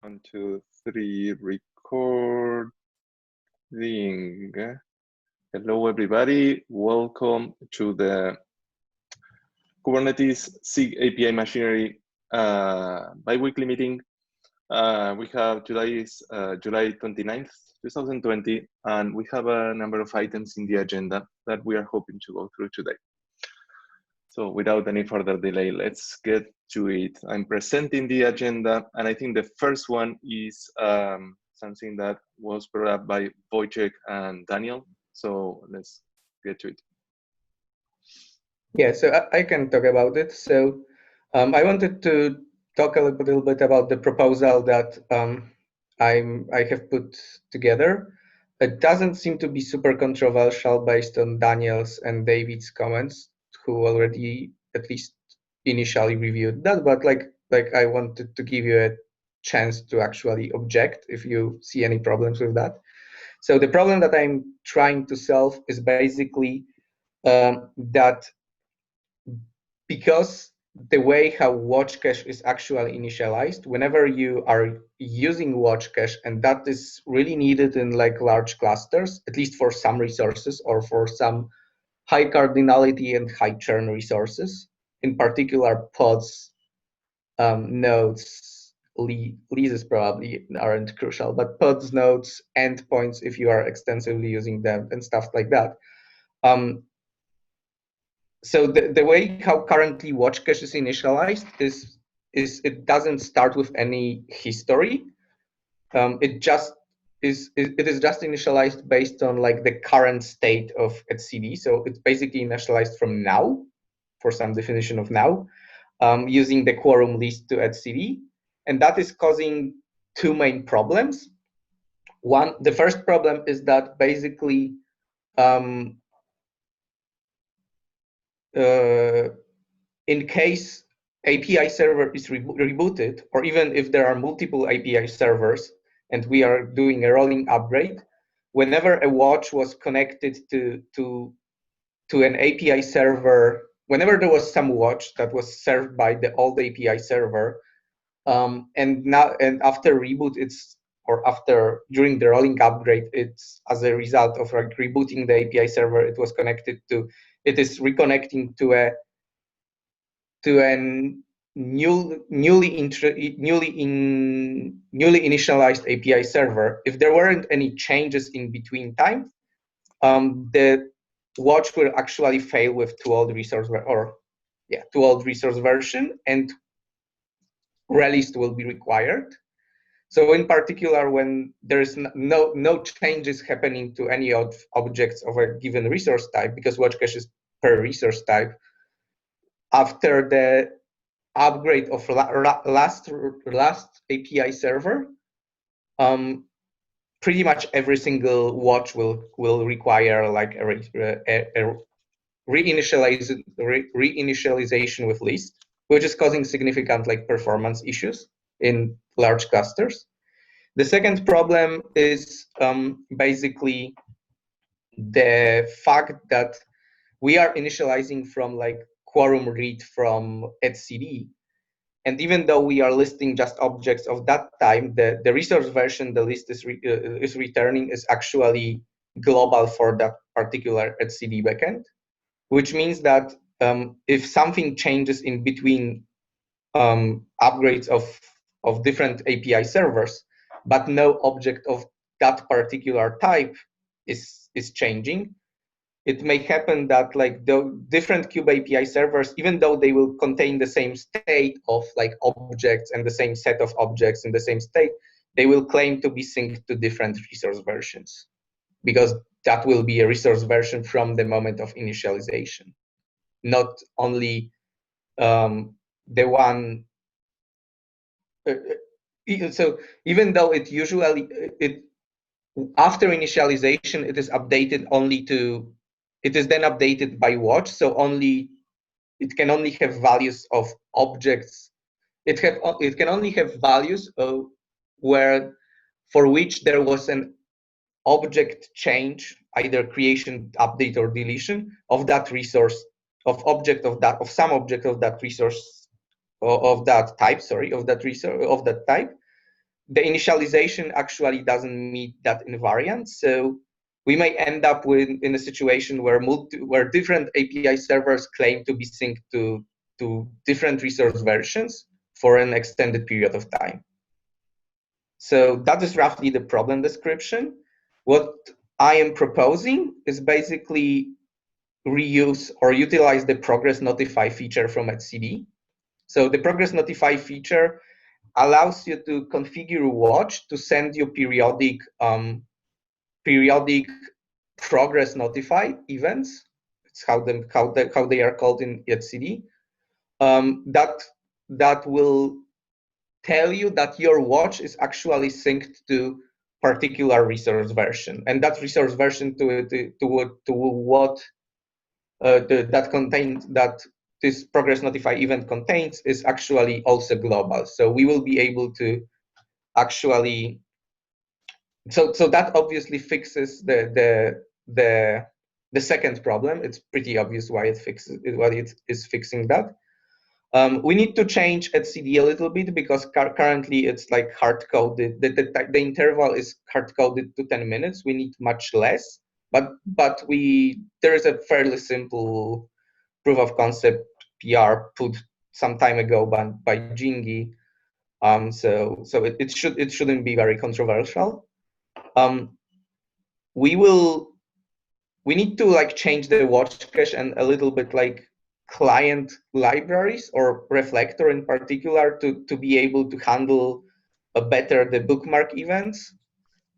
1, 2, 3, recording. Hello, everybody. Welcome to the Kubernetes SIG API Machinery bi-weekly meeting. We have today is July 29th, 2020, and we have a number of items in the agenda that we are hoping to go through today. So without any further delay, let's get to it. I'm presenting the agenda, and I think the first one is something that was brought up by Wojciech and Daniel. So let's get to it. Yeah, so I can talk about it. So I wanted to talk a little bit about the proposal that I have put together. It doesn't seem to be super controversial based on Daniel's and David's comments, who already at least initially reviewed that. But like I wanted to give you a chance to actually object if you see any problems with that. So the problem that I'm trying to solve is basically that because the way how watch cache is actually initialized, whenever you are using watch cache, and that is really needed in like large clusters, at least for some resources or for some high cardinality and high churn resources, in particular pods, nodes, leases probably aren't crucial, but pods, nodes, endpoints, if you are extensively using them and stuff like that. So the way how currently watch cache is initialized is it doesn't start with any history. It is just initialized based on like the current state of etcd. So it's basically initialized from now, for some definition of now, using the quorum list to etcd, and that is causing two main problems. One, the first problem is that basically in case API server is rebooted, or even if there are multiple API servers and we are doing a rolling upgrade, whenever a watch was connected to an API server, whenever there was some watch that was served by the old API server, and after reboot, during the rolling upgrade, it's as a result of like rebooting the API server, it is reconnecting to a newly initialized API server. If there weren't any changes in between time, the watch will actually fail with too old resource version, and release will be required. So in particular, when there is no changes happening to any of objects of a given resource type, because watch cache is per resource type, after the upgrade of last API server, pretty much every single watch will require like a reinitialization with list, which is causing significant like performance issues in large clusters. The second problem is basically the fact that we are initializing from like quorum read from etcd, and even though we are listing just objects of that time, the resource version the list is returning is actually global for that particular etcd backend, which means that if something changes in between upgrades of different API servers, but no object of that particular type is changing, it may happen that like the different Kube API servers, even though they will contain the same state of like objects and the same set of objects in the same state, they will claim to be synced to different resource versions, because that will be a resource version from the moment of initialization, not only the one. So even though it usually after initialization, it is updated only to. It is then updated by watch, so it can only have values of objects. It can only have values for which there was an object change, either creation, update, or deletion of that resource, of some object of that resource, of that type. Sorry, of that resource of that type. the initialization actually doesn't meet that invariant. So we may end up in a situation where different API servers claim to be synced to different resource versions for an extended period of time. So that is roughly the problem description. What I am proposing is basically reuse or utilize the progress notify feature from etcd. So the progress notify feature allows you to configure watch to send you periodic progress notify events. It's how they are called in etcd. That will tell you that your watch is actually synced to particular resource version, and that resource version that this progress notify event contains is actually also global. So we will be able to actually, so that obviously fixes the second problem. It's pretty obvious why it is fixing that. We need to change etcd a little bit because currently it's like hard coded. The interval is hard coded to 10 minutes. We need much less, but there is a fairly simple proof of concept PR put some time ago by Jingy. So it shouldn't be very controversial. We need to like change the watch cache and a little bit like client libraries or Reflector in particular to be able to handle better the bookmark events.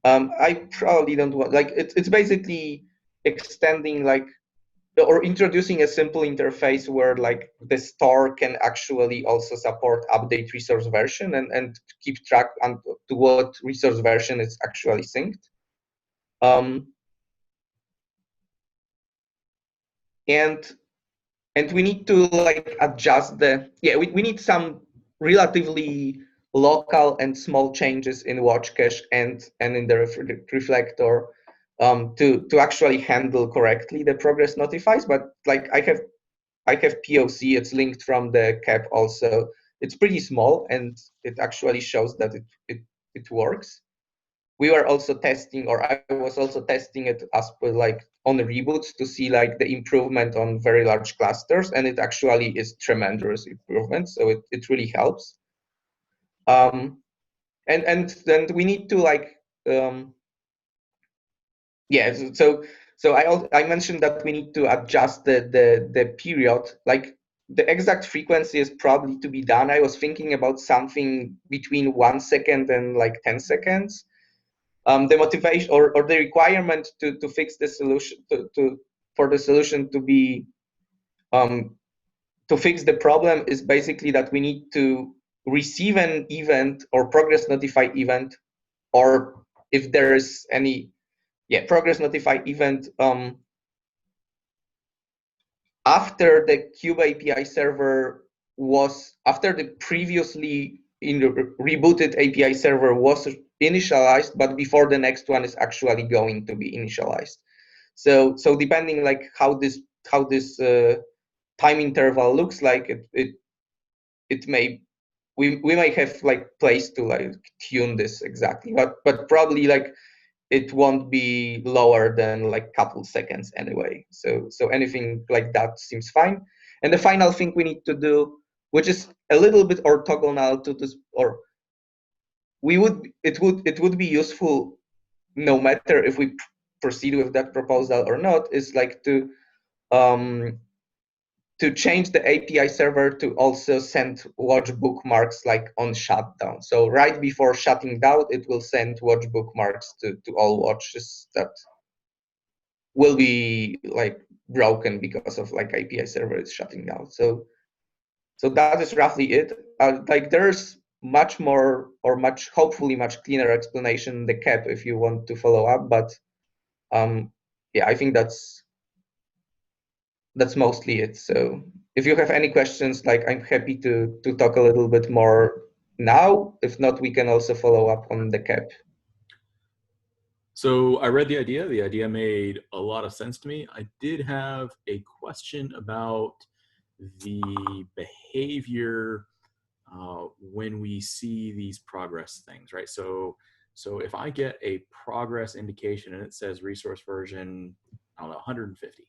I probably don't want, like, it's basically extending like or introducing a simple interface where like the store can actually also support update resource version and keep track to what resource version is actually synced. And we need to like adjust we need some relatively local and small changes in watch cache and in the reflector to actually handle correctly the progress notifies. But like I have POC, it's linked from the CAP also. It's pretty small and it actually shows that it works. We were also testing, or I was also testing it as per like on the reboots to see like the improvement on very large clusters, and it actually is tremendous improvement. So it really helps. And then we need to like so I mentioned that we need to adjust the period. Like the exact frequency is probably to be done. I was thinking about something between 1 second and like 10 seconds. The motivation or the requirement to fix the solution for the solution to be to fix the problem is basically that we need to receive an event or progress notify event, or if there is any progress notify event after the Kube API server after the previously rebooted API server was initialized, but before the next one is actually going to be initialized. So depending like how this time interval looks like, we might have like place to like tune this exactly, but probably like it won't be lower than like couple seconds anyway. So anything like that seems fine. And the final thing we need to do, which is a little bit orthogonal to this, or it would be useful no matter if we proceed with that proposal or not, is like to change the API server to also send watch bookmarks like on shutdown. So right before shutting down, it will send watch bookmarks to all watches that will be like broken because of like API server is shutting down. So that is roughly it. Like there's much more or hopefully much cleaner explanation in the CAP if you want to follow up, but yeah, I think that's mostly it. So if you have any questions, like I'm happy to talk a little bit more now. If not, we can also follow up on the CAP. So I read the idea. The idea made a lot of sense to me. I did have a question about the behavior when we see these progress things, right? So if I get a progress indication and it says resource version, I don't know, 150,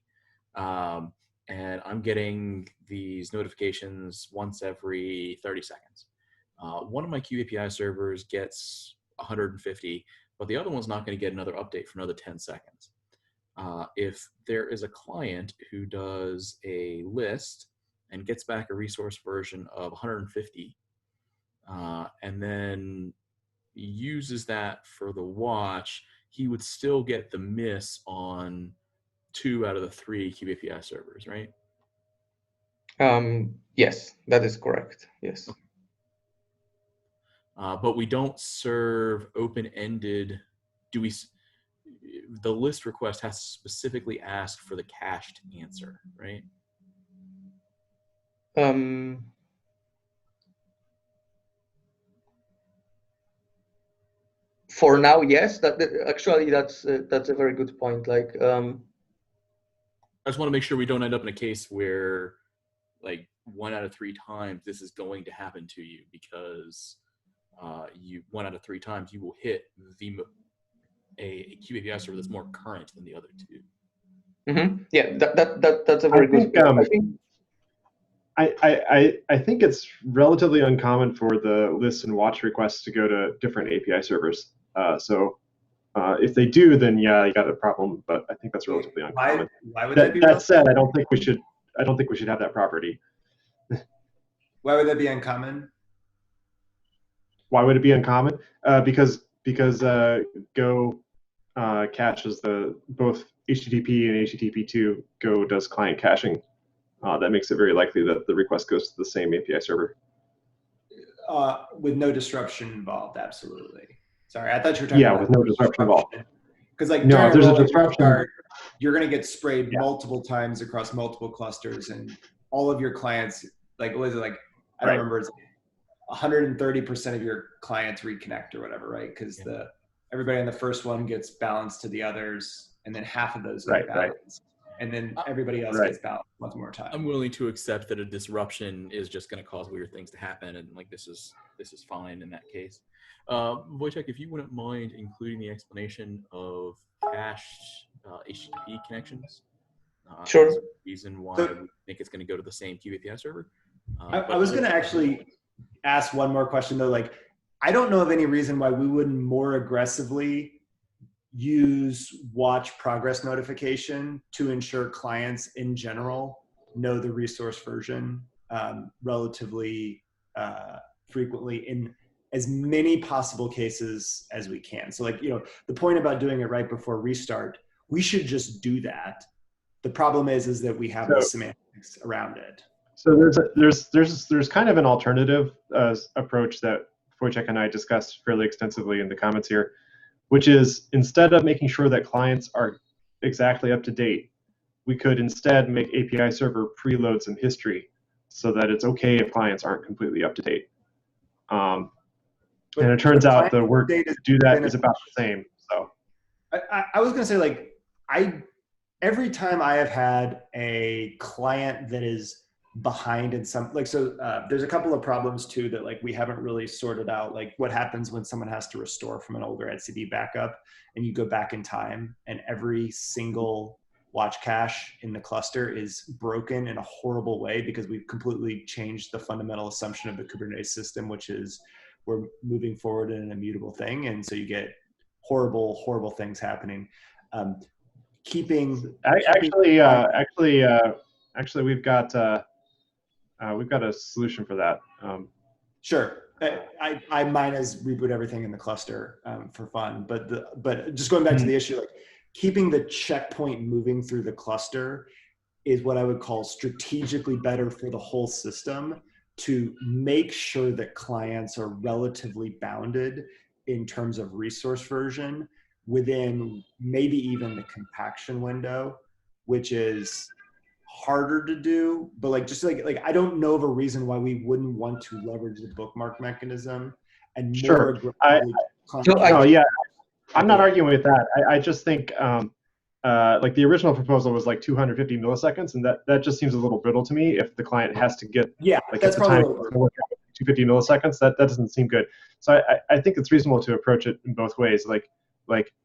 and I'm getting these notifications once every 30 seconds. One of my QAPI servers gets 150, but the other one's not going to get another update for another 10 seconds. If there is a client who does a list and gets back a resource version of 150, and then uses that for the watch, he would still get the miss on 2 out of the 3 QAPI servers, right? Yes, that is correct. Yes. Okay. But we don't serve open-ended. The list request has to specifically ask for the cached answer, right? For now, yes. Actually, that's a very good point. Like, I just want to make sure we don't end up in a case where, like, 1 out of 3 times this is going to happen to you, because 1 out of 3 times you will hit a QAPI server that's more current than the other 2. Mm-hmm. Yeah, that's a very good point. I think it's relatively uncommon for the list and watch requests to go to different API servers. So if they do, then yeah, you got a problem. But I think that's relatively uncommon. Why would that be? That said, I don't think we should have that property. Why would that be uncommon? Why would it be uncommon? Because Go caches both HTTP and HTTP2. Go does client caching. That makes it very likely that the request goes to the same API server. With no disruption involved, absolutely. Sorry, I thought you were talking about with no disruption involved. Because like no, if there's a disruption, you're going to get sprayed multiple times across multiple clusters, and all of your clients, like, what is it, like, I don't remember, it's 130% of your clients reconnect or whatever, right? Because everybody on the first one gets balanced to the others, and then half of those get balanced. And then everybody else gets balanced one more time. I'm willing to accept that a disruption is just going to cause weird things to happen, and like this is fine in that case. Wojciech, if you wouldn't mind including the explanation of cached HTTP connections, sure. as a reason why we think it's going to go to the same QAPI server. I was going to actually ask one more question though. Like, I don't know of any reason why we wouldn't more aggressively use watch progress notification to ensure clients in general know the resource version relatively frequently in as many possible cases as we can. So like, the point about doing it right before restart, we should just do that. The problem is that we have the semantics around it. So there's kind of an alternative approach that Wojciech and I discussed fairly extensively in the comments here, which is instead of making sure that clients are exactly up to date, we could instead make API server preload some history so that it's okay if clients aren't completely up to date. And it turns out the work to do that is about the same. So I was going to say, like, every time I have had a client that is behind in some, like, so there's a couple of problems too that like we haven't really sorted out, like what happens when someone has to restore from an older etcd backup and you go back in time and every single watch cache in the cluster is broken in a horrible way because we've completely changed the fundamental assumption of the Kubernetes system, which is we're moving forward in an immutable thing, and so you get horrible things happening. Actually we've got a solution for that. Sure, I mine as reboot everything in the cluster for fun, but just going back to the issue, like keeping the checkpoint moving through the cluster is what I would call strategically better for the whole system to make sure that clients are relatively bounded in terms of resource version within maybe even the compaction window, which is harder to do, but like just like I don't know of a reason why we wouldn't want to leverage the bookmark mechanism and more aggressively. I'm not arguing with that. I just think like the original proposal was like 250 milliseconds, and that just seems a little brittle to me if the client has to get that's probably 250 milliseconds. That doesn't seem good. So I think it's reasonable to approach it in both ways. Like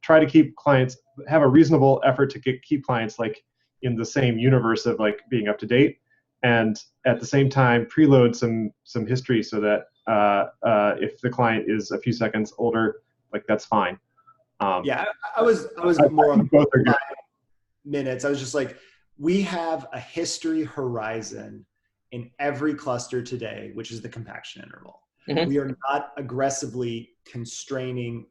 try to keep clients, have a reasonable effort to keep clients like in the same universe of like being up to date, and at the same time preload some history so that if the client is a few seconds older, like that's fine. Yeah, I was more on both 5 minutes. I was just like, we have a history horizon in every cluster today, which is the compaction interval. Mm-hmm. We are not aggressively constraining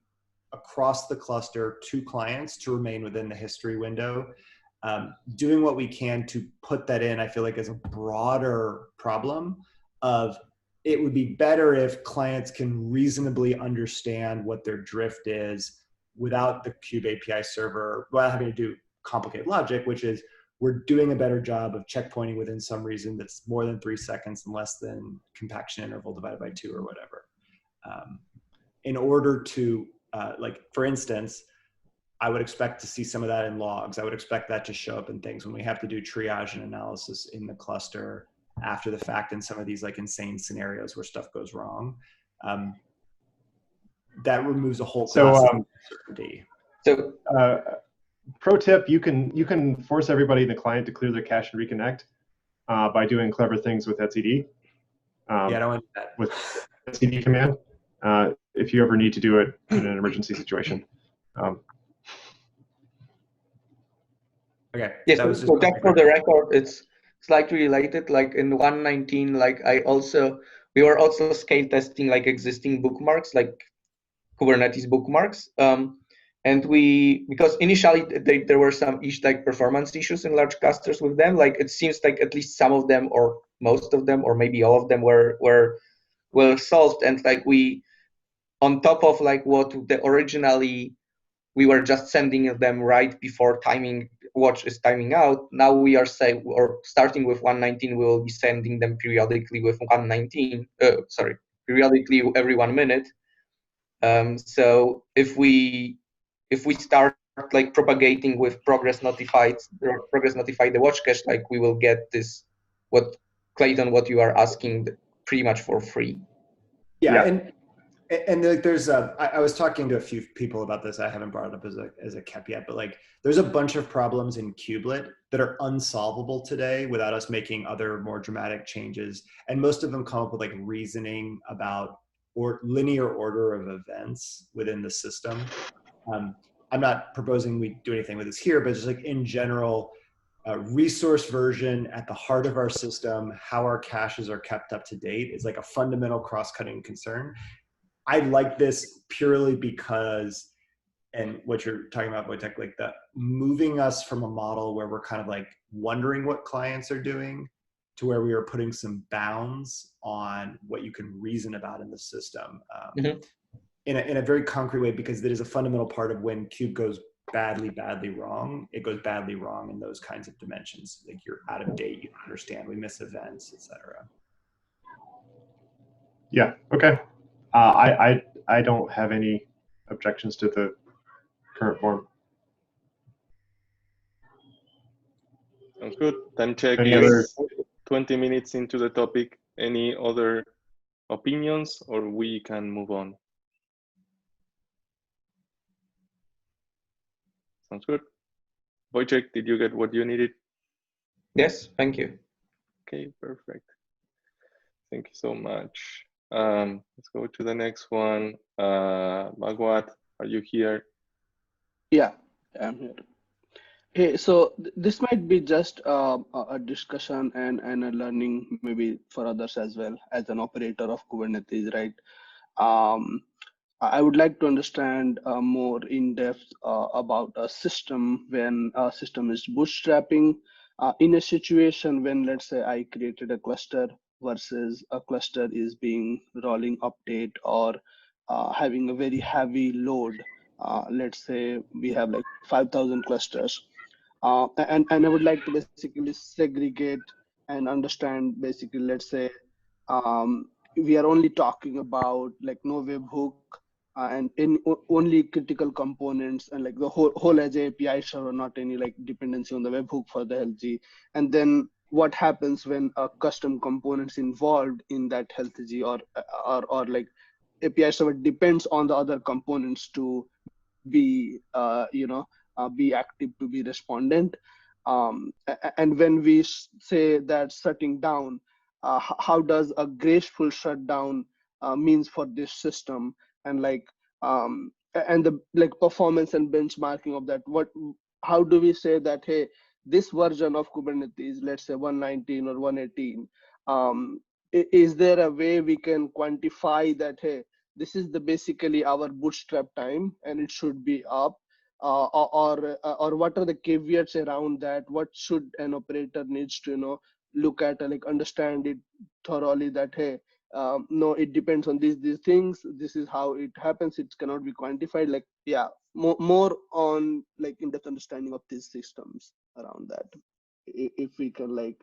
across the cluster to clients to remain within the history window. Doing what we can to put that in, I feel like, is a broader problem of it would be better if clients can reasonably understand what their drift is without the Kube API server, without having to do complicated logic, which is we're doing a better job of checkpointing within some reason that's more than 3 seconds and less than compaction interval divided by 2 or whatever. In order to, like, for instance, I would expect to see some of that in logs. I would expect that to show up in things when we have to do triage and analysis in the cluster after the fact in some of these like insane scenarios where stuff goes wrong. That removes a whole class of uncertainty. So, pro tip: you can force everybody in the client to clear their cache and reconnect by doing clever things with etcd. Yeah, I don't want that. With etcd command, if you ever need to do it in an emergency situation. Okay. Yes, that was so just for the record, it's slightly related. Like in 119, like we were also scale testing like existing bookmarks, like Kubernetes bookmarks. And because initially there were some like performance issues in large clusters with them. Like it seems like at least some of them, or most of them, or maybe all of them were solved. And like we, on top of like what originally we were just sending them right before watch is timing out. Now we are starting with 119. We will be sending them periodically with 119. Periodically every 1 minute. So if we start like propagating with progress notified the watch cache, like we will get this Clayton, what you are asking, pretty much for free. Yeah. And like there's I was talking to a few people about this. I haven't brought it up as a KEP yet, but like there's a bunch of problems in kubelet that are unsolvable today without us making other more dramatic changes. And most of them come up with like reasoning about or linear order of events within the system. I'm not proposing we do anything with this here, but just like in general, resource version at the heart of our system, how our caches are kept up to date is like a fundamental cross-cutting concern. I like this purely because, and what you're talking about, Wojtek, like the moving us from a model where we're kind of like wondering what clients are doing to where we are putting some bounds on what you can reason about in the system in a very concrete way, because that is a fundamental part of when Kube goes badly wrong. It goes badly wrong in those kinds of dimensions. Like you're out of date, you don't understand, we miss events, etc. Yeah. Okay. I don't have any objections to the current form. Sounds good. Time check Any is other? 20 minutes into the topic. Any other opinions, or we can move on? Sounds good. Wojciech, did you get what you needed? Yes, thank you. Okay, perfect. Thank you so much. Let's go to the next one. Bhagwat, are you here? Yeah, I'm here. Hey, so this might be just a discussion and a learning maybe for others as well as an operator of Kubernetes, right? I would like to understand more in depth about a system when a system is bootstrapping in a situation when, let's say, I created a cluster versus a cluster is being rolling update or having a very heavy load. Let's say we have like 5,000 clusters. And I would like to basically segregate and understand basically, let's say, we are only talking about like no webhook and only critical components and like the whole as API server, not any like dependency on the webhook for the healthz. And then what happens when a custom components involved in that healthz or like API server depends on the other components to be be active, to be respondent. And when we say that shutting down, how does a graceful shutdown means for this system, and like and the like performance and benchmarking of that, how do we say that, hey, this version of Kubernetes, let's say 119 or 118, is there a way we can quantify that, hey, this is the basically our bootstrap time and it should be up, or what are the caveats around that? What should an operator needs to look at, like understand it thoroughly, that hey, no, it depends on these things, this is how it happens, it cannot be quantified, like yeah, more on like in-depth understanding of these systems around that. If we can like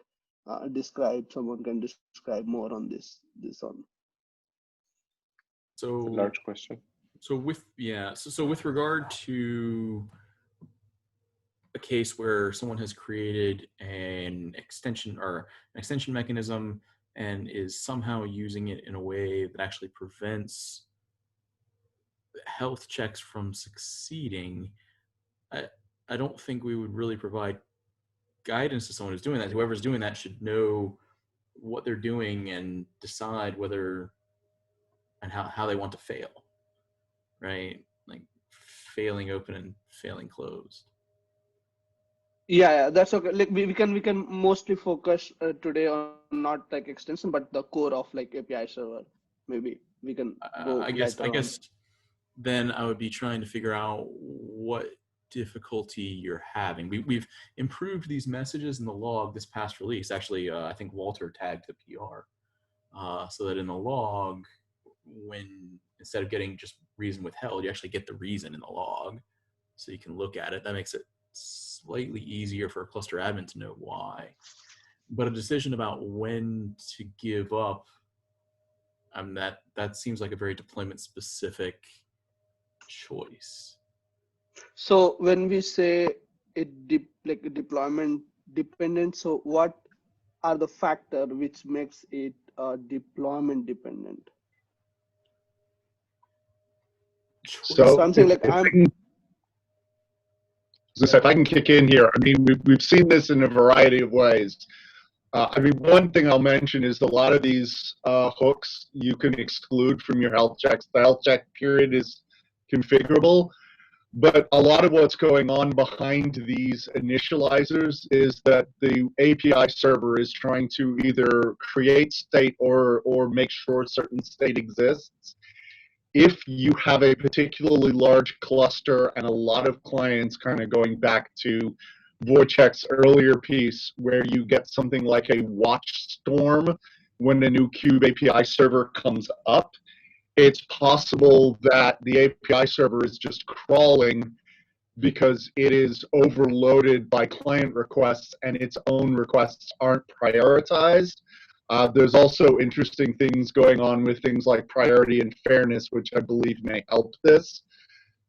someone can describe more on this on. So It's a large question. So with regard to a case where someone has created an extension mechanism and is somehow using it in a way that actually prevents health checks from succeeding, I don't think we would really provide guidance to someone who's doing that. Whoever's doing that should know what they're doing and decide whether and how they want to fail, right? Like failing open and failing closed. Yeah, that's okay. Like we can mostly focus today on not like extension, but the core of like API server. Maybe we can go. I guess then I would be trying to figure out what difficulty you're having. We've improved these messages in the log this past release. Actually, I think Walter tagged the PR so that in the log, when instead of getting just reason withheld, you actually get the reason in the log, so you can look at it. That makes it slightly easier for a cluster admin to know why. But a decision about when to give up, that seems like a very deployment specific choice. So when we say like deployment dependent, so what are the factors which makes it deployment dependent? So something like if I can kick in here, I mean, we've seen this in a variety of ways. I mean, one thing I'll mention is a lot of these hooks you can exclude from your health checks. The health check period is configurable, but a lot of what's going on behind these initializers is that the API server is trying to either create state or make sure certain state exists. If you have a particularly large cluster and a lot of clients, kind of going back to Wojciech's earlier piece, where you get something like a watch storm when the new Kube API server comes up, it's possible that the API server is just crawling because it is overloaded by client requests and its own requests aren't prioritized. There's also interesting things going on with things like priority and fairness, which I believe may help this.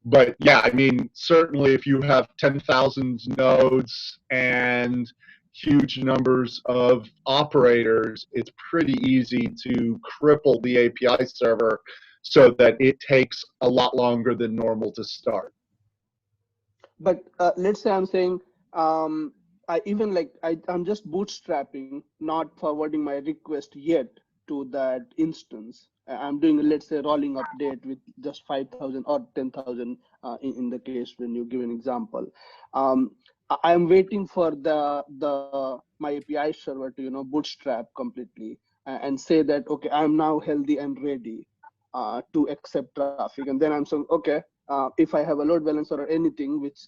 But yeah, I mean, certainly if you have 10,000 nodes and huge numbers of operators, it's pretty easy to cripple the API server so that it takes a lot longer than normal to start. But let's say I'm saying I'm just bootstrapping, not forwarding my request yet to that instance. I'm doing, let's say, rolling update with just 5,000 or 10,000 in the case when you give an example. I'm waiting for my API server to bootstrap completely and say that, okay, I'm now healthy and ready to accept traffic, and then I'm saying, okay, if I have a load balancer or anything which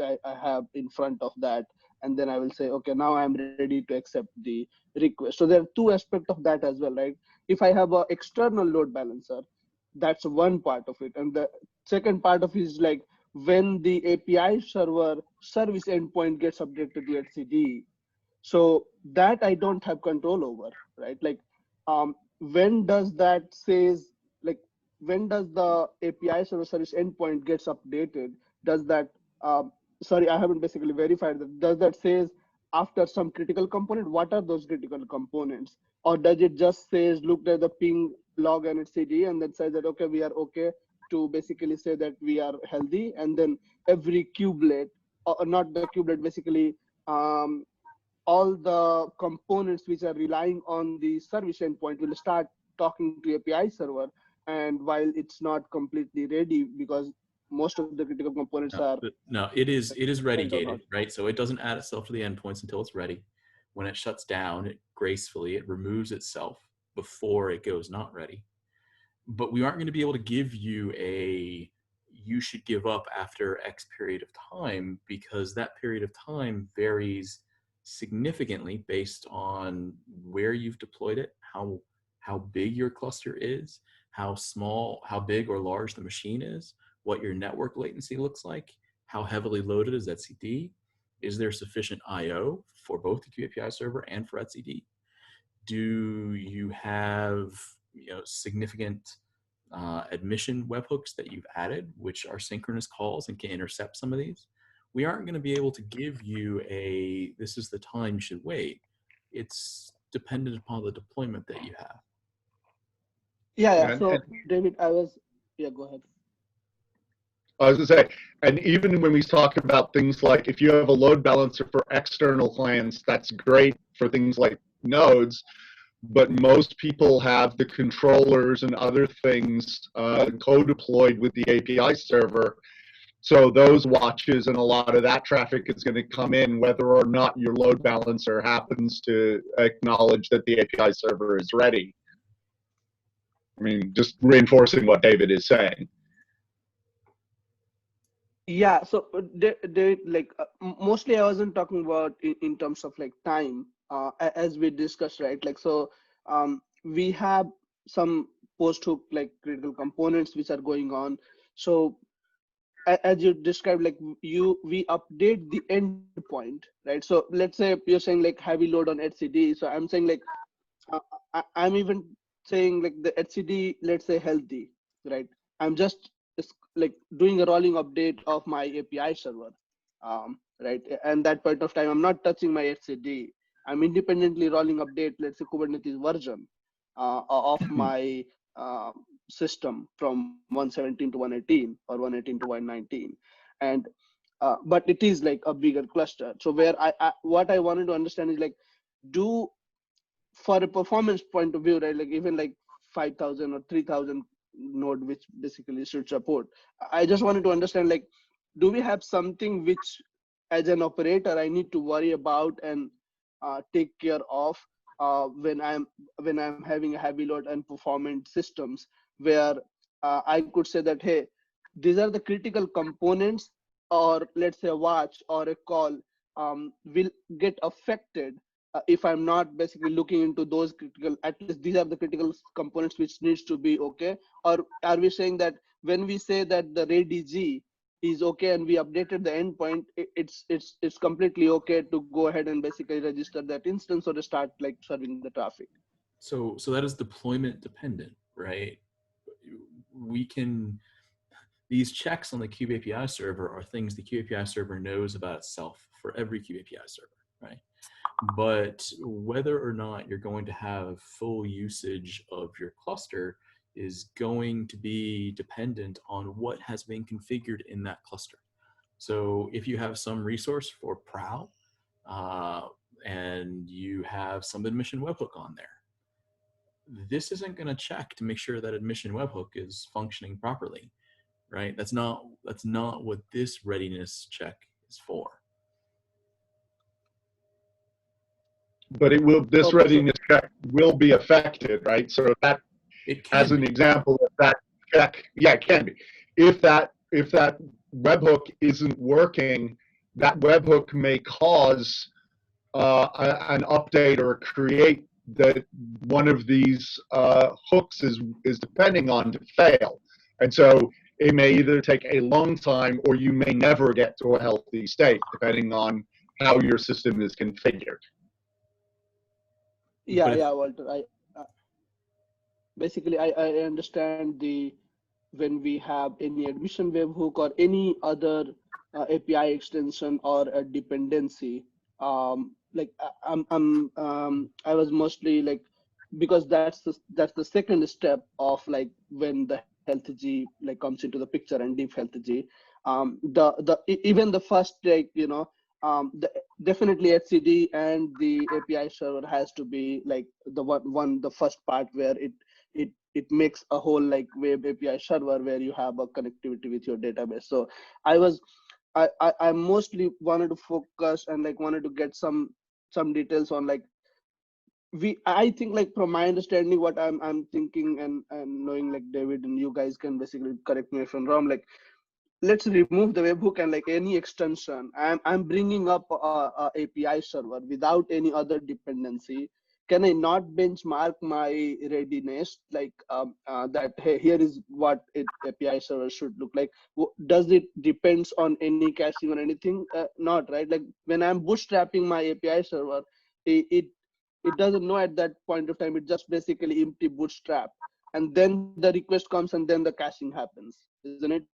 I have in front of that, and then I will say, okay, now I'm ready to accept the request. So there are two aspects of that as well, right? If I have an external load balancer, that's one part of it, and the second part of it is like when the API server service endpoint gets updated to etcd. So that I don't have control over, right? Like when does that says, like when does the API server service endpoint gets updated? Does that sorry, I haven't basically verified that. Does that says after some critical component, what are those critical components? Or does it just says, look at the ping log and etcd, and then says that, okay, we are okay to basically say that we are healthy, and then every kubelet, or not the kubelet, basically all the components which are relying on the service endpoint will start talking to API server, and while it's not completely ready because most of the critical components are no, it is ready gated, right? So it doesn't add itself to the endpoints until it's ready. When it shuts down, it gracefully it removes itself before it goes not ready. But we aren't going to be able to give you a you should give up after X period of time, because that period of time varies significantly based on where you've deployed it, how big your cluster is, how small, how big or large the machine is, what your network latency looks like, how heavily loaded is etcd, is there sufficient IO for both the QAPI server and for etcd, do you have significant admission webhooks that you've added, which are synchronous calls and can intercept some of these. We aren't going to be able to give you this is the time you should wait. It's dependent upon the deployment that you have. Yeah. So David, go ahead. I was going to say, and even when we talk about things like if you have a load balancer for external clients, that's great for things like nodes, but most people have the controllers and other things co-deployed with the API server. So those watches and a lot of that traffic is going to come in whether or not your load balancer happens to acknowledge that the API server is ready. I mean, just reinforcing what David is saying. Yeah, so mostly I wasn't talking about in terms of like time, as we discussed, right? Like, so we have some post hook like critical components which are going on. So as you described, like we update the endpoint, right? So let's say you're saying like heavy load on etcd. So I'm saying like I'm even saying like the etcd, let's say healthy, right? I'm just like doing a rolling update of my API server, right? And that point of time, I'm not touching my etcd. I'm independently rolling update, let's say Kubernetes version of my system from 117 to 118 or 118 to 119, and but it is like a bigger cluster. So where what I wanted to understand is like, for a performance point of view, right? Like even like 5,000 or 3,000 node, which basically should support. I just wanted to understand, like, do we have something which, as an operator, I need to worry about and take care of when I'm having a heavy load and performance systems, where I could say that, hey, these are the critical components, or let's say a watch or a call will get affected if I'm not basically looking into those critical, at least these are the critical components which needs to be okay? Or are we saying that when we say that the ready is okay and we updated the endpoint, it's completely okay to go ahead and basically register that instance or start like serving the traffic? So that is deployment dependent, right? These checks on the Kube API server are things the Kube API server knows about itself for every Kube API server, right? But whether or not you're going to have full usage of your cluster is going to be dependent on what has been configured in that cluster. So if you have some resource for prow and you have some admission webhook on there, this isn't going to check to make sure that admission webhook is functioning properly, right? That's not what this readiness check is for. But this readiness check will be affected, right? So if that, as an example, if that check, yeah, it can be. If that webhook isn't working, that webhook may cause an update or create that one of these hooks is depending on to fail. And so it may either take a long time or you may never get to a healthy state, depending on how your system is configured. Yeah, Walter. Basically I understand when we have any admission webhook or any other API extension or a dependency, like I was mostly like, because that's the second step of like when the healthz like comes into the picture and deep healthz. Even the first, like, you know, definitely HCD and the API server has to be like the first part where it makes a whole like web API server where you have a connectivity with your database. So I mostly wanted to focus and like wanted to get some details on like, I think like from my understanding what I'm thinking and knowing, like David and you guys can basically correct me if I'm wrong, like let's remove the webhook and like any extension. I'm bringing up a API server without any other dependency. Can I not benchmark my readiness like that? Hey, here is what API server should look like. Does it depends on any caching or anything? Not right. Like when I'm bootstrapping my API server, it doesn't know at that point of time. It just basically empty bootstrap, and then the request comes and then the caching happens, isn't it?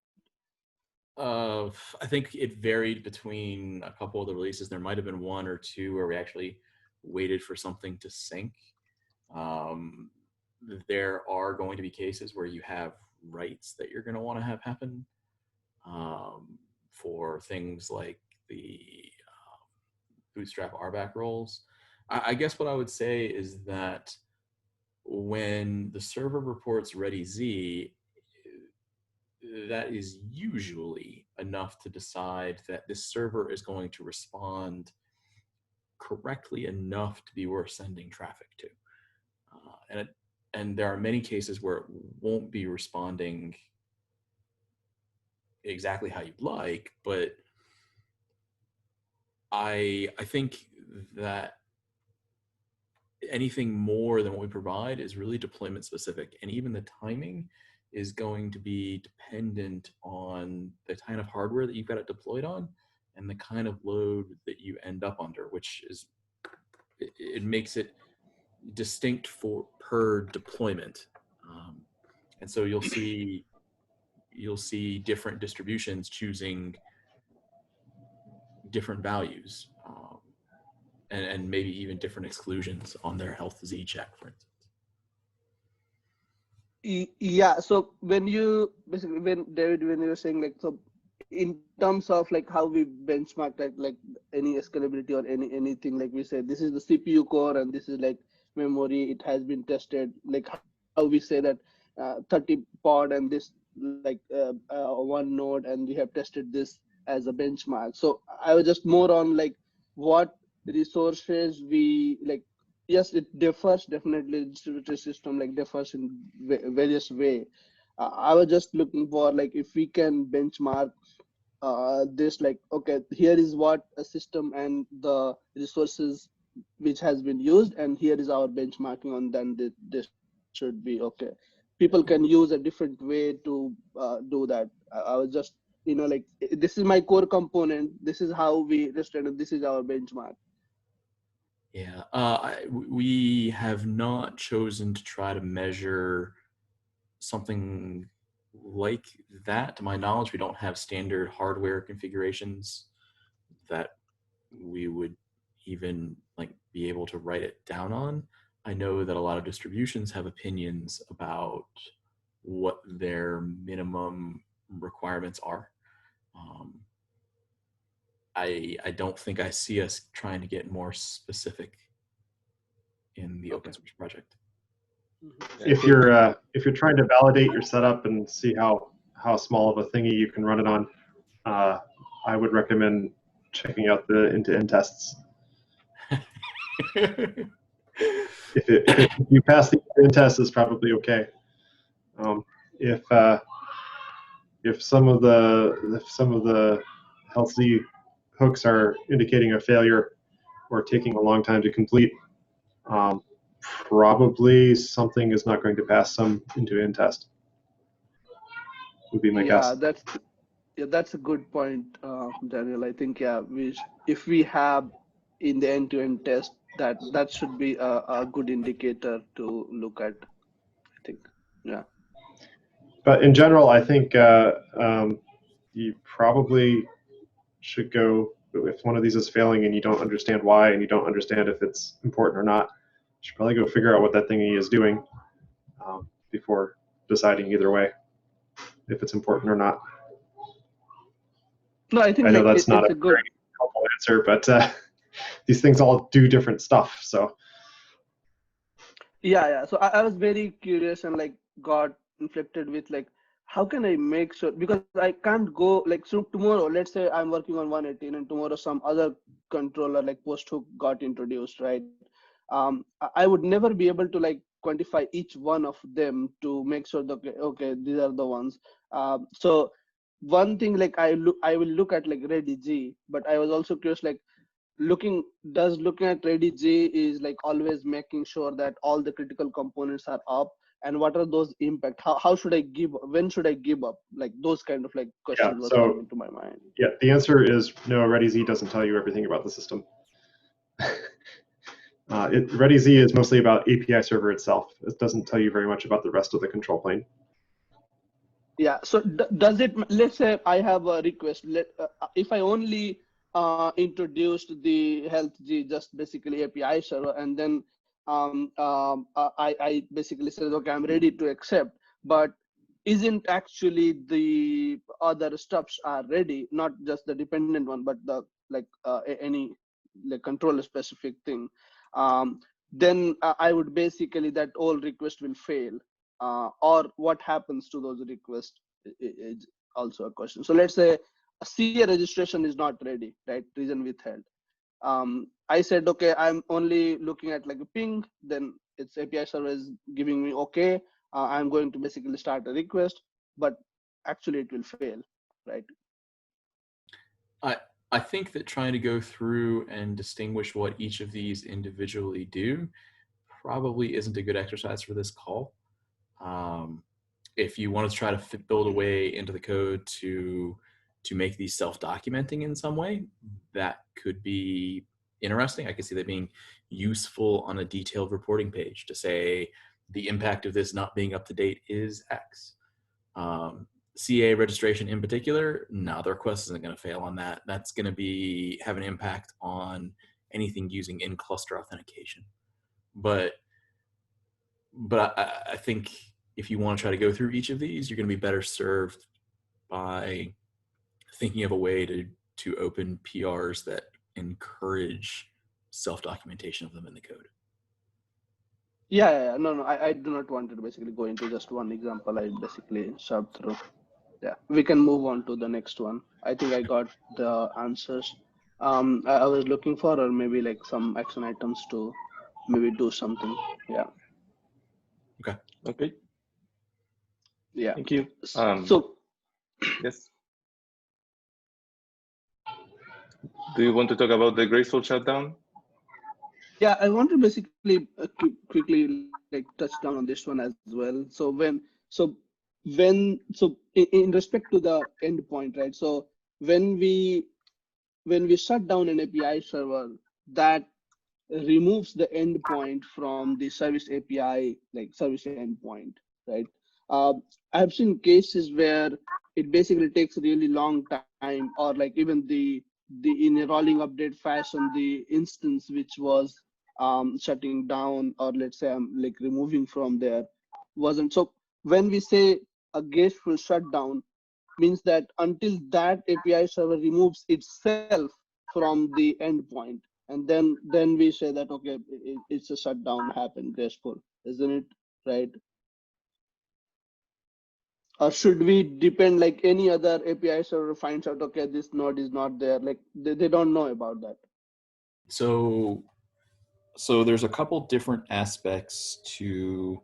I think it varied between a couple of the releases. There might have been one or two where we actually waited for something to sync. There are going to be cases where you have writes that you're going to want to have happen for things like the Bootstrap RBAC roles. I guess what I would say is that when the server reports ready Z, that is usually enough to decide that this server is going to respond correctly enough to be worth sending traffic to. And there are many cases where it won't be responding exactly how you'd like, but I think that anything more than what we provide is really deployment specific, and even the timing is going to be dependent on the kind of hardware that you've got it deployed on and the kind of load that you end up under, which is, it makes it distinct for per deployment. And so you'll see different distributions choosing different values and maybe even different exclusions on their healthz check, for instance. Yeah, so when you basically, David, when you were saying like, so in terms of like how we benchmark like any scalability or anything, like we said, this is the CPU core and this is like memory, it has been tested, like how we say that 30 pod and this like one node, and we have tested this as a benchmark. So I was just more on like what resources we like. Yes, it differs, definitely distributed system like differs in various way. I was just looking for like if we can benchmark this, like, okay, here is what a system and the resources which has been used, and here is our benchmarking on, then this should be okay. People can use a different way to do that. I was just, you know, like, this is my core component, this is how we tested it, this is our benchmark. Yeah, we have not chosen to try to measure something like that. To my knowledge, we don't have standard hardware configurations that we would even like be able to write it down on. I know that a lot of distributions have opinions about what their minimum requirements are. I don't think I see us trying to get more specific in the open source project. If you're trying to validate your setup and see how small of a thingy you can run it on, I would recommend checking out the end-to-end tests. If you pass the end test, it's probably okay. If some of the healthz hooks are indicating a failure or taking a long time to complete, probably something is not going to pass some end-to-end test. Would be my guess. That's a good point, Daniel. I think if we have in the end-to-end test, that should be a good indicator to look at, I think. Yeah. But in general, I think you probably should go if one of these is failing and you don't understand why and you don't understand if it's important or not, you should probably go figure out what that thingy is doing before deciding either way if it's important or not. No, I think I know like that's not it's a a good. very helpful answer, but these things all do different stuff. So Yeah. So I was very curious and like got inflected with like, how can I make sure, because I can't go like, so tomorrow, let's say I'm working on 118 and tomorrow some other controller like post hook got introduced, right? I would never be able to like quantify each one of them to make sure that, okay, these are the ones. So one thing like I will look at like ready-g, but I was also curious like, looking at ready-g is like always making sure that all the critical components are up, and what are those impact, how should I give, when should I give up, like those kind of like questions was coming to my mind. Yeah, the answer is no. ready-g doesn't tell you everything about the system. ready-g is mostly about API server itself. It doesn't tell you very much about the rest of the control plane. Yeah, so does it, let's say I have a request, if I only introduced the healthz, just basically API server, and then I basically said, okay, I'm ready to accept, but isn't actually the other stuffs are ready, not just the dependent one, but the like any like controller specific thing, then I would basically, that all request will fail. Or what happens to those requests is also a question. So let's say a CA registration is not ready, right? Reason withheld. I said, okay, I'm only looking at like a ping, then its API server is giving me okay. I'm going to basically start a request, but actually it will fail, right? I think that trying to go through and distinguish what each of these individually do probably isn't a good exercise for this call. If you want to try to build a way into the code to make these self-documenting in some way, that could be interesting. I could see that being useful on a detailed reporting page to say the impact of this not being up to date is X. CA registration in particular, no, the request isn't going to fail on that. That's going to have an impact on anything using in-cluster authentication. But I think if you want to try to go through each of these, you're going to be better served by thinking of a way to open PRs that encourage self-documentation of them in the code. Yeah. No, I do not want to basically go into just one example. I basically shoved through. Yeah, we can move on to the next one. I think I got the answers I was looking for, or maybe like some action items to maybe do something. Yeah. Okay. Yeah. Thank you. So yes. Do you want to talk about the Graceful Shutdown? yeah, I want to basically quickly like touch down on this one as well. So in respect to the endpoint, right? So when we shut down an API server, that removes the endpoint from the service API, like service endpoint, right? I've seen cases where it basically takes a really long time, or like even the in a rolling update fashion, the instance which was shutting down, or let's say I'm like removing from there, wasn't. So when we say a graceful shutdown, means that until that API server removes itself from the endpoint, and then we say that okay, it's a shutdown happened, graceful, isn't it? Right? Or should we depend like any other API server finds out, okay, this node is not there, like they don't know about that? So there's a couple different aspects to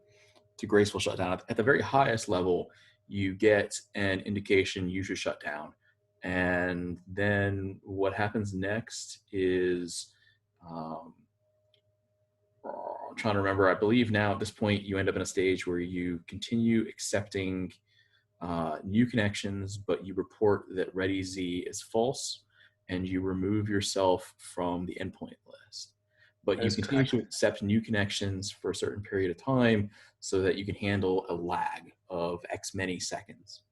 graceful shutdown. At the very highest level, you get an indication you should shut down. And then what happens next is, I'm trying to remember, I believe now at this point, you end up in a stage where you continue accepting new connections, but you report that ready-z is false, and you remove yourself from the endpoint list. But you continue to accept new connections for a certain period of time so that you can handle a lag of X many seconds.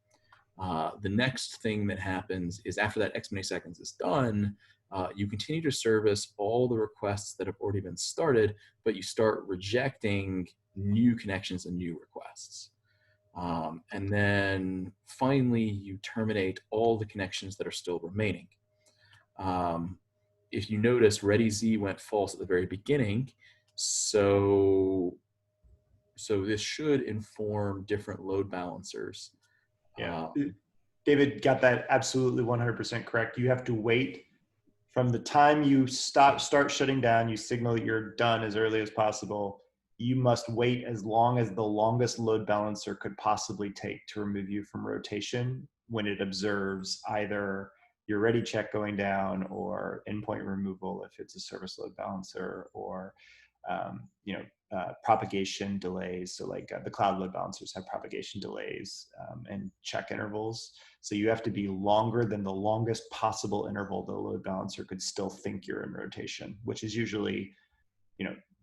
The next thing that happens is after that X many seconds is done, you continue to service all the requests that have already been started, but you start rejecting new connections and new requests. And then finally, you terminate all the connections that are still remaining. If you notice, ReadyZ went false at the very beginning, so this should inform different load balancers. Yeah, David got that absolutely 100% correct. You have to wait from the time you start shutting down, you signal that you're done as early as possible. You must wait as long as the longest load balancer could possibly take to remove you from rotation when it observes either your ready check going down or endpoint removal if it's a service load balancer, or propagation delays. So like the cloud load balancers have propagation delays and check intervals. So you have to be longer than the longest possible interval the load balancer could still think you're in rotation, which is usually,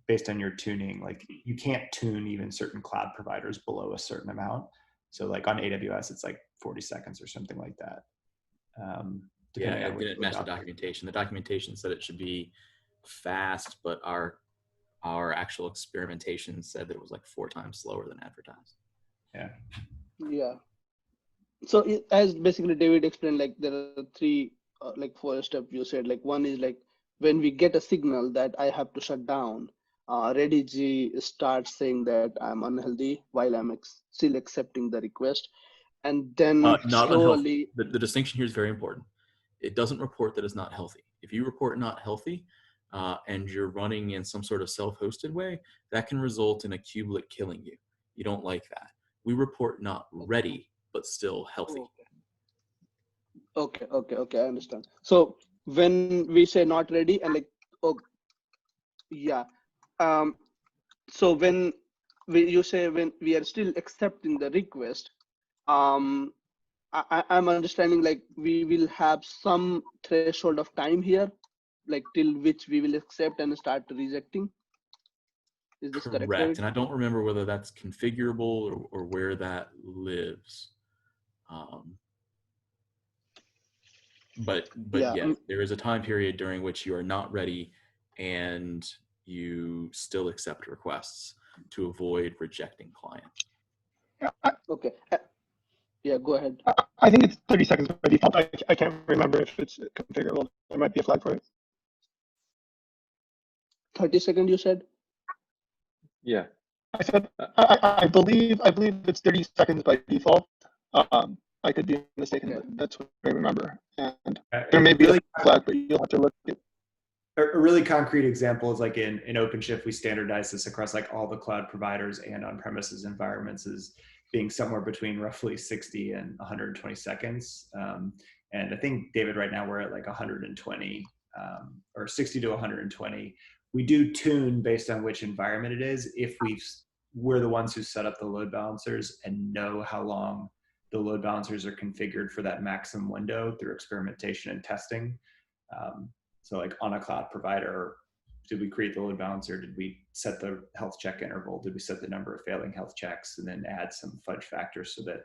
based on your tuning. Like you can't tune even certain cloud providers below a certain amount. So like on AWS, it's like 40 seconds or something like that. Yeah, I didn't match the documentation. The documentation said it should be fast, but our actual experimentation said that it was like 4 times slower than advertised. Yeah. So as basically David explained, like there are 3, like 4 steps you said. Like one is like when we get a signal that I have to shut down, ReadyZ starts saying that I'm unhealthy while I'm still accepting the request, and then not slowly. The distinction here is very important. It doesn't report that it's not healthy. If you report not healthy, and you're running in some sort of self-hosted way, that can result in a kubelet killing you. You don't like that. We report not ready, but still healthy. Okay, I understand. So when we say not ready and like, so when you say when we are still accepting the request, I'm understanding like we will have some threshold of time here, like till which we will accept and start rejecting. Is this correct? Correct. And I don't remember whether that's configurable or where that lives. But yeah, there is a time period during which you are not ready and you still accept requests to avoid rejecting clients. Okay. Yeah, go ahead. I think it's 30 seconds by default. I can't remember if it's configurable. There might be a flag for it. 30 seconds, you said? Yeah. I said I believe it's 30 seconds by default. I could be mistaken, but that's what I remember. And there may be a flag, but you'll have to look at it. A really concrete example is like in OpenShift, we standardize this across like all the cloud providers and on-premises environments as being somewhere between roughly 60 and 120 seconds. And I think, David, right now we're at like 120 or 60 to 120. We do tune based on which environment it is. If we're the ones who set up the load balancers and know how long the load balancers are configured for that maximum window through experimentation and testing. So like on a cloud provider, did we create the load balancer? Did we set the health check interval? Did we set the number of failing health checks and then add some fudge factors so that,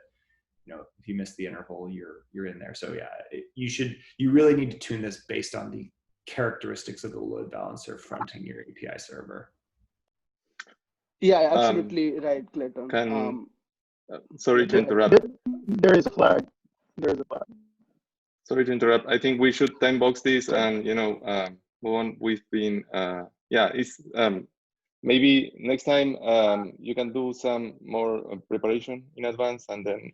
if you miss the interval, you're in there. So yeah, you really need to tune this based on the characteristics of the load balancer fronting your API server. Yeah, absolutely right, Clayton. Sorry to interrupt. There is a flag. There is a flag. Sorry to interrupt. I think we should time box this and move on. We've been it's maybe next time you can do some more preparation in advance, and then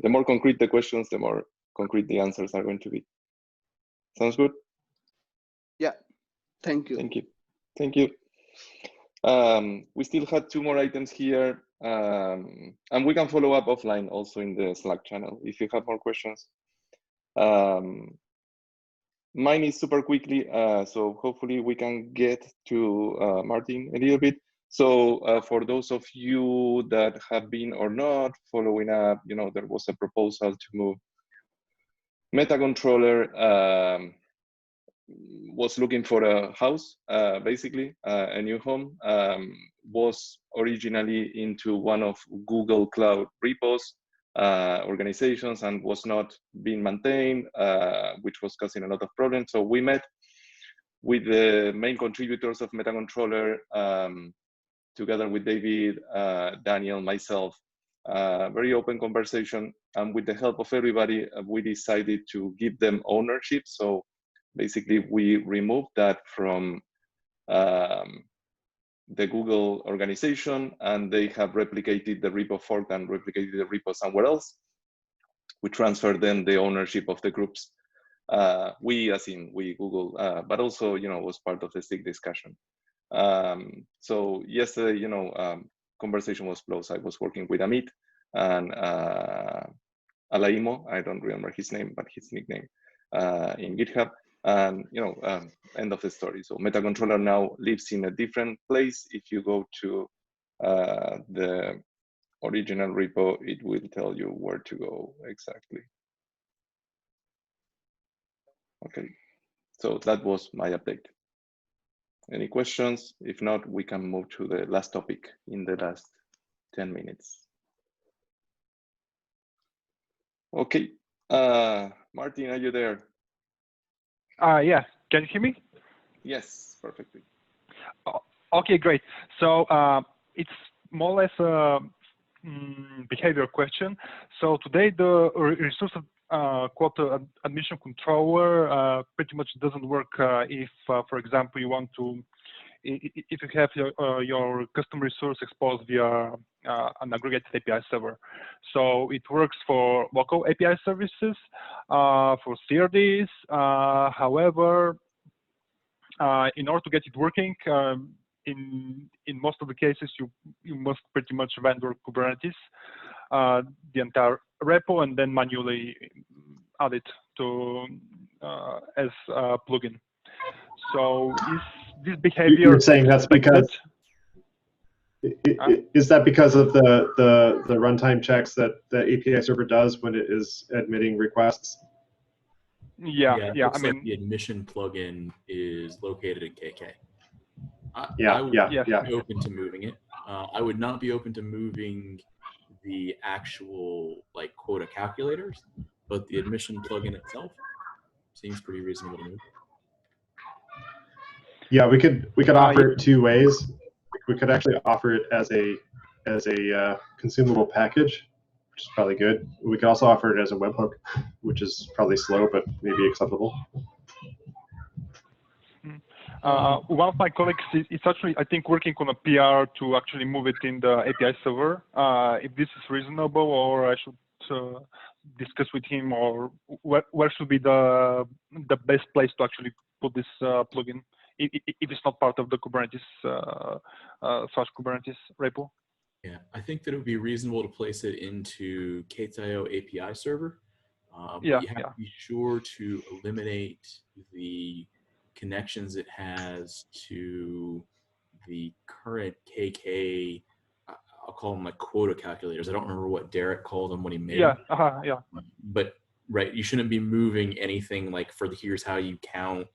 the more concrete the questions, the more concrete the answers are going to be. Sounds good? Yeah. Thank you. Thank you. We still had 2 more items here, and we can follow up offline also in the Slack channel if you have more questions. Mine is super quickly, so hopefully we can get to Martin a little bit. So for those of you that have been or not following up, there was a proposal to move metacontroller. Was looking for a house, basically, a new home, was originally into one of Google Cloud repos organizations and was not being maintained, which was causing a lot of problems. So we met with the main contributors of metacontroller, together with David, Daniel, myself, very open conversation, and with the help of everybody, we decided to give them ownership. So basically, we removed that from the Google organization, and they have replicated the repo fork and replicated the repo somewhere else. We transferred them the ownership of the groups. We, as in we, Google, but also, was part of the SIG discussion. So yesterday, conversation was close. I was working with Amit and Alaimo, I don't remember his name, but his nickname, in GitHub. And end of the story. So metacontroller now lives in a different place. If you go to the original repo, it will tell you where to go exactly. Okay, so that was my update. Any questions? If not, we can move to the last topic in the last 10 minutes. Okay, Martin, are you there? Yeah, can you hear me? Yes, perfectly. Okay, great. So it's more or less a behavior question. So today the ResourceQuota admission controller pretty much doesn't work if, for example, you want to, if you have your custom resource exposed via an aggregated API server. So it works for local API services, for CRDs. However, in order to get it working, in most of the cases, you must pretty much vendor Kubernetes, the entire repo, and then manually add it to as a plugin. So is this behavior? You're saying that's because. Is that because of the runtime checks that the API server does when it is admitting requests? Yeah. I mean, like the admission plugin is located in KK. I would be open to moving it. I would not be open to moving the actual quota calculators, but the admission plugin itself seems pretty reasonable to move. Yeah, we could offer it two ways. We could actually offer it as a consumable package, which is probably good. We could also offer it as a webhook, which is probably slow, but maybe acceptable. One of my colleagues is actually, I think, working on a PR to actually move it in the API server. If this is reasonable, or I should discuss with him, or where should be the best place to actually put this plugin if it's not part of the Kubernetes /Kubernetes repo? Yeah, I think that it would be reasonable to place it into K8io API server. But you have to be sure to eliminate the connections it has to the current KK, I'll call them quota calculators. I don't remember what Derek called them when he made them. Yeah. But right, you shouldn't be moving anything for the here's how you count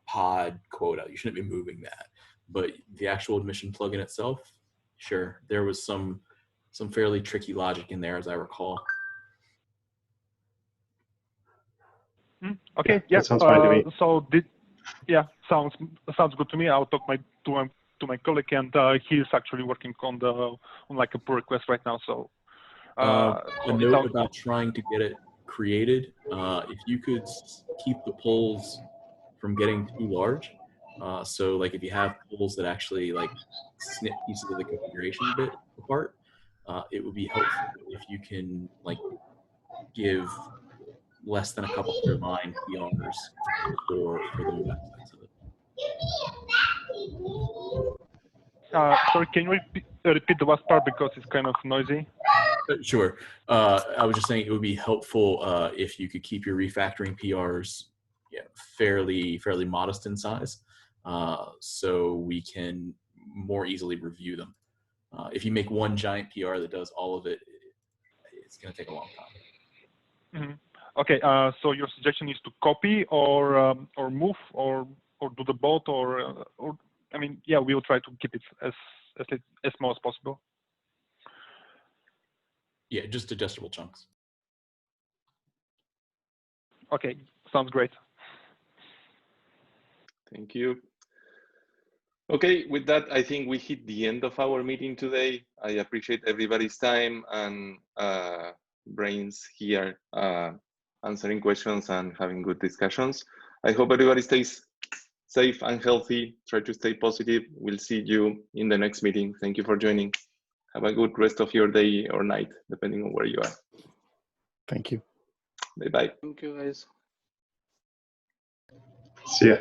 pod quota. You shouldn't be moving that. But the actual admission plugin itself, sure, there was some fairly tricky logic in there, as I recall. Okay, that sounds fine to me. So sounds good to me. I'll talk to my colleague, and he's actually working on a pull request right now. So a note about trying to get it created. If you could keep the polls from getting too large, so if you have polls that actually snip pieces of the configuration bit apart, it would be helpful if you can give less than a couple hundred line PRs for the web aspects of it. Sorry, can you repeat the last part because it's kind of noisy? Sure. I was just saying it would be helpful if you could keep your refactoring PRs fairly modest in size, so we can more easily review them. If you make one giant PR that does all of it, it's going to take a long time. Mm-hmm. Okay, so your suggestion is to copy or move or do the both, or I mean, yeah, we will try to keep it as small as possible. Yeah, just adjustable chunks. Okay, sounds great. Thank you. Okay, with that, I think we hit the end of our meeting today. I appreciate everybody's time and brains here answering questions and having good discussions. I hope everybody stays safe and healthy. Try to stay positive. We'll see you in the next meeting. Thank you for joining. Have a good rest of your day or night, depending on where you are. Thank you. Bye-bye. Thank you, guys. See ya.